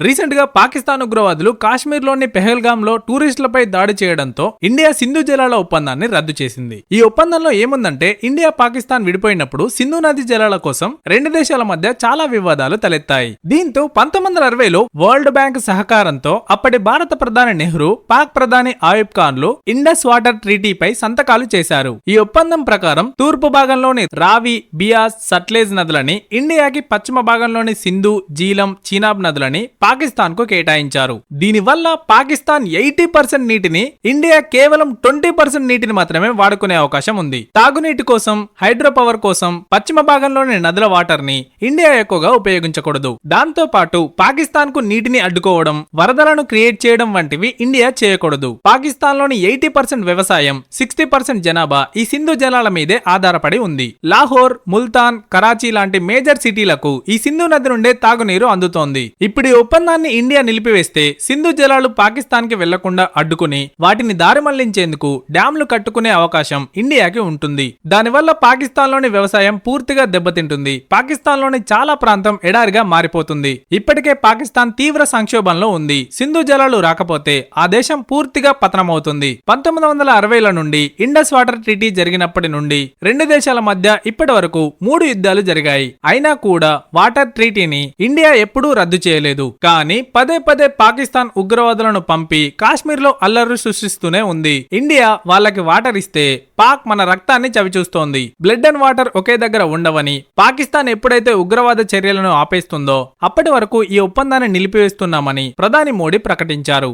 Recent గా పాకిస్తాన్ ఉగ్రవాదులు కాశ్మీర్లోని పెహల్గాంలో టూరిస్టులపై దాడి చేయడంతో ఇండియా సింధు జలాల ఒప్పందాన్ని రద్దు చేసింది. ఈ ఒప్పందంలో ఏముందంటే ఇండియా పాకిస్తాన్ విడిపోయినప్పుడు సింధు నది జలాల కోసం రెండు దేశాల మధ్య చాలా వివాదాలు తలెత్తాయి. దీంతో 1960లో వరల్డ్ బ్యాంక్ సహకారంతో అప్పటి భారత ప్రధాని నెహ్రూ, పాక్ ప్రధాని ఆయుబ్ ఖాన్లు ఇండస్ వాటర్ ట్రీటీపై సంతకాలు చేశారు. ఈ ఒప్పందం ప్రకారం తూర్పు భాగంలోని రావి, బియాస్, సట్లెజ్ నదులని ఇండియాకి, పశ్చిమ భాగంలోని సింధు, జీలం, చీనాబ్ నదులని పాకిస్తాన్ కు కేటాయించారు. దీనివల్ల పాకిస్తాన్ 80% నీటిని, ఇండియా కేవలం 20% నీటిని మాత్రమే వాడుకునే అవకాశం ఉంది. తాగునీటి కోసం, హైడ్రో పవర్ కోసం పశ్చిమ భాగంలోని నదుల వాటర్ ని ఇండియా ఎక్కువగా ఉపయోగించకూడదు. దాంతో పాటు పాకిస్తాన్ కు నీటిని అడ్డుకోవడం, వరదలను క్రియేట్ చేయడం వంటివి ఇండియా చేయకూడదు. పాకిస్తాన్ లోని 80% వ్యవసాయం, 60% జనాభా ఈ సింధు జలాల మీదే ఆధారపడి ఉంది. లాహోర్, ముల్తాన్, కరాచీ లాంటి మేజర్ సిటీలకు ఈ సింధు నది నుండే తాగునీరు అందుతోంది. ఇప్పుడు ఈ ఒప్పందాన్ని ఇండియా నిలిపివేస్తే సింధు జలాలు పాకిస్తాన్ కి వెళ్లకుండా అడ్డుకుని వాటిని దారి మళ్లించేందుకు డ్యాంలు కట్టుకునే అవకాశం ఇండియాకి ఉంటుంది. దానివల్ల పాకిస్తాన్ లోని వ్యవసాయం పూర్తిగా దెబ్బతింటుంది. పాకిస్తాన్ లోని చాలా ప్రాంతం ఎడారిగా మారిపోతుంది. ఇప్పటికే పాకిస్తాన్ తీవ్ర సంక్షోభంలో ఉంది. సింధు జలాలు రాకపోతే ఆ దేశం పూర్తిగా పతనమవుతుంది. 1960ల నుండి ఇండస్ వాటర్ ట్రీటీ జరిగినప్పటి నుండి రెండు దేశాల మధ్య ఇప్పటి వరకు 3 యుద్ధాలు జరిగాయి. అయినా కూడా వాటర్ ట్రీటీని ఇండియా ఎప్పుడూ రద్దు చేయలేదు. కానీ పదే పదే పాకిస్తాన్ ఉగ్రవాదులను పంపి కాశ్మీర్ లో అల్లర్లు సృష్టిస్తూనే ఉంది. ఇండియా వాళ్ళకి వాటర్ ఇస్తే పాక్ మన రక్తాన్ని చవిచూస్తోంది. బ్లడ్ అండ్ వాటర్ ఒకే దగ్గర ఉండవని, పాకిస్తాన్ ఎప్పుడైతే ఉగ్రవాద చర్యలను ఆపేస్తుందో అప్పటి వరకు ఈ ఒప్పందాన్ని నిలిపివేస్తున్నామని ప్రధాని మోడీ ప్రకటించారు.